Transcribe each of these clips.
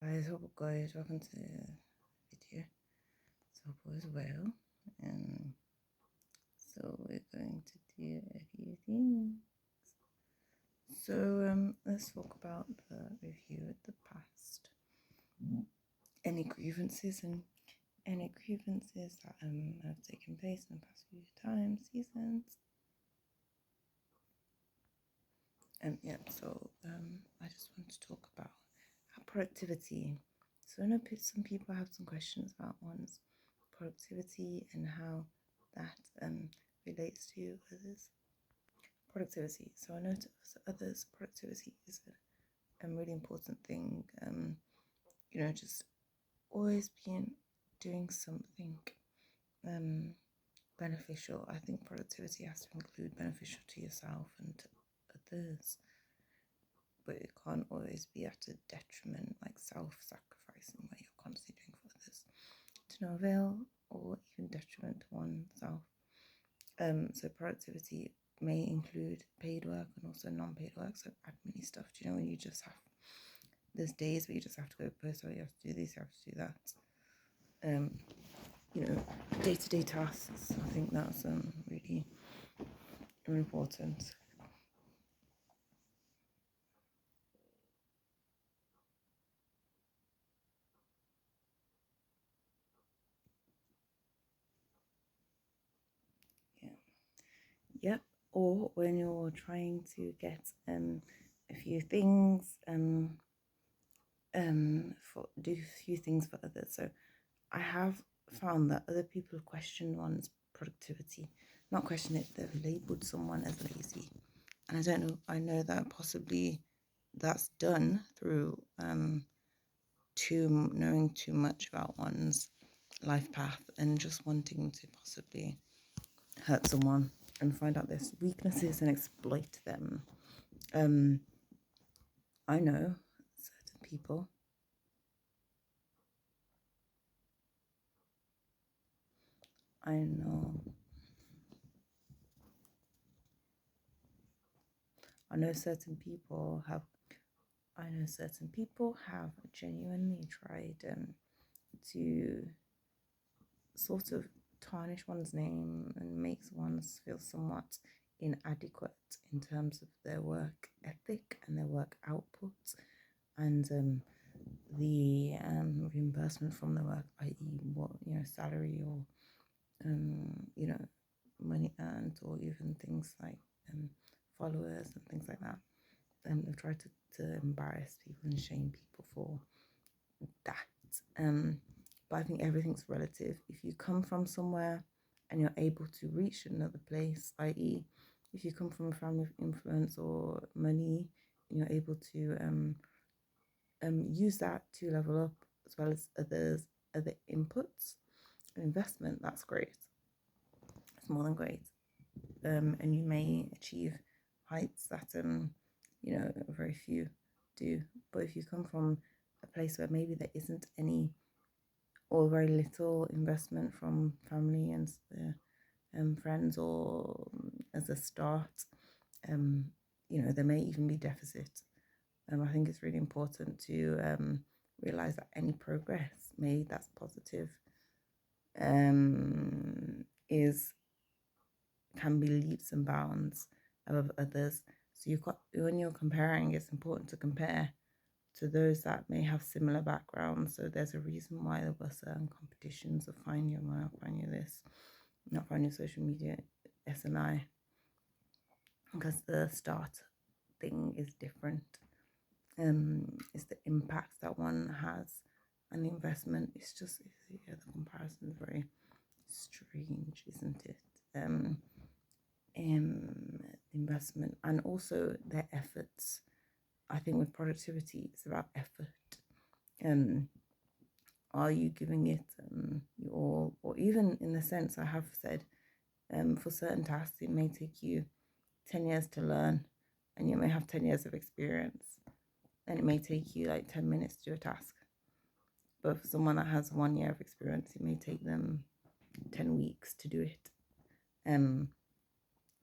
Guys, hope guys, welcome to the video. So hope all is well. Um so we're going to do a few things. So let's talk about the review of the past. Any grievances and any grievances that have taken place in the past few seasons. I just want to talk about how productivity. So I know some people have some questions about one's productivity and how that relates to others. Productivity. So I know to others, productivity is a really important thing. Just always being doing something beneficial. I think productivity has to include beneficial to yourself and to others, but it can't always be at a detriment, like self-sacrificing, where you're constantly doing for others to no avail or even detriment to oneself. So productivity may include paid work and also non-paid work, so admin stuff. Do you know when you just have there's days where you just have to go post, or you have to do this, you have to do that. Day-to-day tasks. I think that's really important. Yeah. Yep. Or when you're trying to get a few things do a few things for others. So I have found that other people question one's productivity, not question it, they've labeled someone as lazy. And I don't know, I know that possibly that's done through knowing too much about one's life path and just wanting to possibly hurt someone and find out their weaknesses and exploit them. I know certain people. I know. I know certain people have. I know certain people have genuinely tried to sort of tarnish one's name and makes one feel somewhat inadequate in terms of their work ethic and their work output and the reimbursement from the work, i.e., what salary or money earned, or even things like followers and things like that. They've tried to embarrass people and shame people for that. But I think everything's relative. If you come from somewhere and you're able to reach another place, i.e., if you come from a family of influence or money, and you're able to use that to level up as well as other inputs and investment, that's great. It's more than great. And you may achieve heights that very few do. But if you come from a place where maybe there isn't any or very little investment from family and friends, or as a start, there may even be deficit. I think it's really important to realize that any progress made that's positive is can be leaps and bounds of others. So when you're comparing, it's important to compare to those that may have similar backgrounds. So there's a reason why there were certain competitions of find your mile, find your this, not find your social media, SNI, because the start thing is different. It's the impact that one has and the investment. It's just the comparison is very strange, isn't it? Investment and also their efforts. I think with productivity, it's about effort. Are you giving it your all? Or even in the sense I have said, for certain tasks, it may take you 10 years to learn, and you may have 10 years of experience, and it may take you like 10 minutes to do a task. But for someone that has 1 year of experience, it may take them 10 weeks to do it.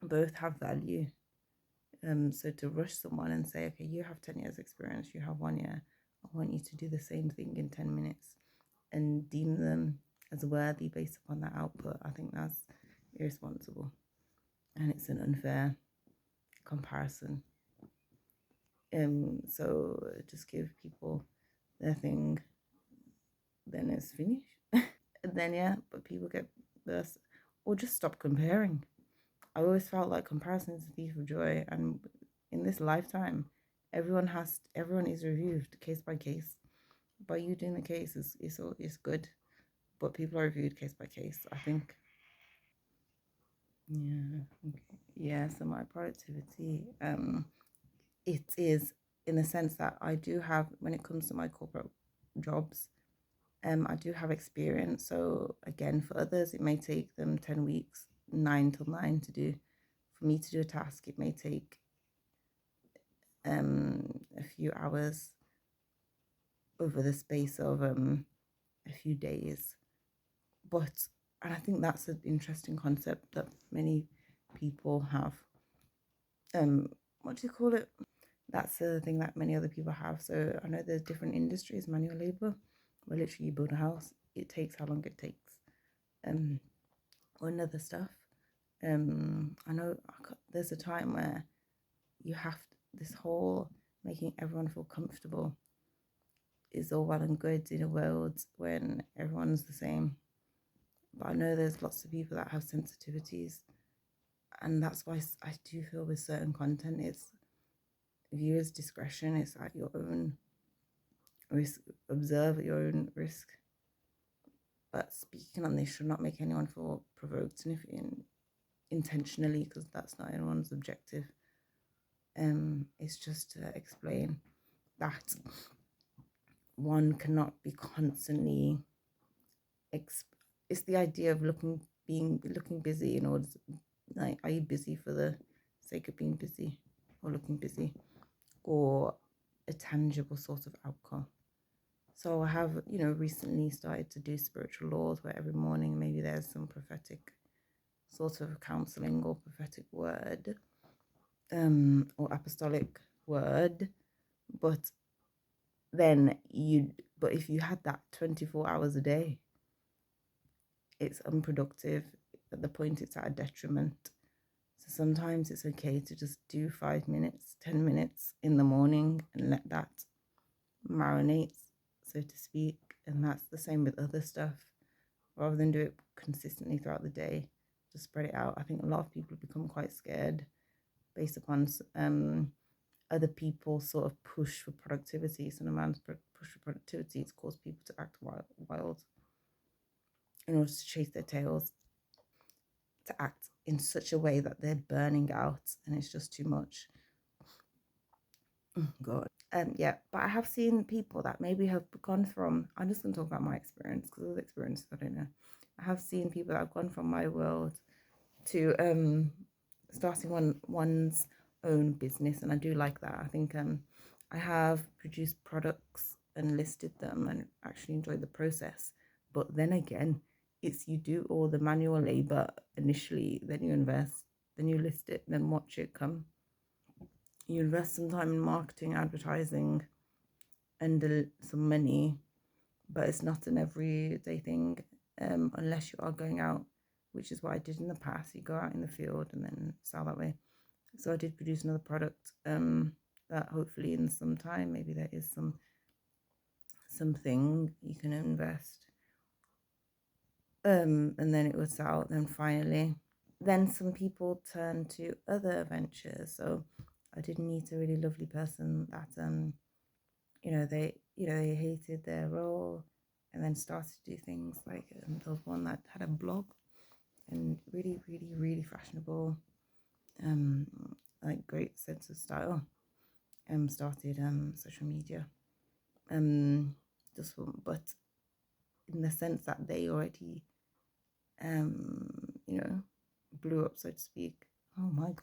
Both have So to rush someone and say, okay, you have 10 years experience, you have 1 year, want you to do the same thing in 10 minutes and deem them as worthy based upon that output. I think that's irresponsible, and it's an unfair comparison. So just give people their thing, then it's finished. And then yeah, but people get this, or just stop comparing. I always felt like comparison is a thief of joy, and in this lifetime, everyone is reviewed case by case. By you doing the case is good, but people are reviewed case by case, I think. Yeah. Okay. Yeah. So my productivity, it is in the sense that I do have, when it comes to my corporate jobs, I do have experience. So again, for others, it may take them 10 weeks, 9 till 9 to do. For me to do a task, it may take a few hours over the space of a few days. But and I think that's an interesting concept that many people have. What do you call it? That's the thing that many other people have. So I know there's different industries, manual labor, where literally you build a house, it takes how long it takes. Or another stuff. I know there's a time where you have this whole making everyone feel comfortable is all well and good in a world when everyone's the same. But I know there's lots of people that have sensitivities, and that's why I do feel with certain content, it's viewers' discretion. It's at your own risk. Observe at your own risk. But speaking on this should not make anyone feel provoked intentionally, because that's not anyone's objective. It's just to explain that one cannot be constantly. It's the idea of looking busy in order to, like, are you busy for the sake of being busy, or looking busy, or a tangible sort of outcome? So I have, recently started to do spiritual laws where every morning maybe there's some prophetic sort of counseling or prophetic word, or apostolic word. But if you had that 24 hours a day, it's unproductive. At the point, it's at a detriment. So sometimes it's okay to just do 5 minutes, 10 minutes in the morning and let that marinate, so to speak. And that's the same with other stuff. Rather than do it consistently throughout the day, just spread it out. I think a lot of people become quite scared based upon other people sort of push for productivity. So no man's push for productivity, it's caused people to act wild in order to chase their tails, to act in such a way that they're burning out, and it's just too much. God. Yeah, but I have seen people that maybe have gone from, I'm just going to talk about my experience, because other experiences I don't know. I have seen people that have gone from my world to starting one's own business, and I do like that. I think I have produced products and listed them and actually enjoyed the process. But then again, it's you do all the manual labor initially, then you invest, then you list it, then watch it come. You invest some time in marketing, advertising, and some money, but it's not an everyday thing, unless you are going out, which is what I did in the past. You go out in the field and then sell that way. So I did produce another product, that hopefully in some time, maybe there is something you can invest, and then it would sell. Then finally, then some people turn to other ventures. So I did meet a really lovely person that they hated their role, and then started to do things like, there was one that had a blog, and really, really, really fashionable, like great sense of style, started social media, but in the sense that they already blew up, so to speak. Oh my god.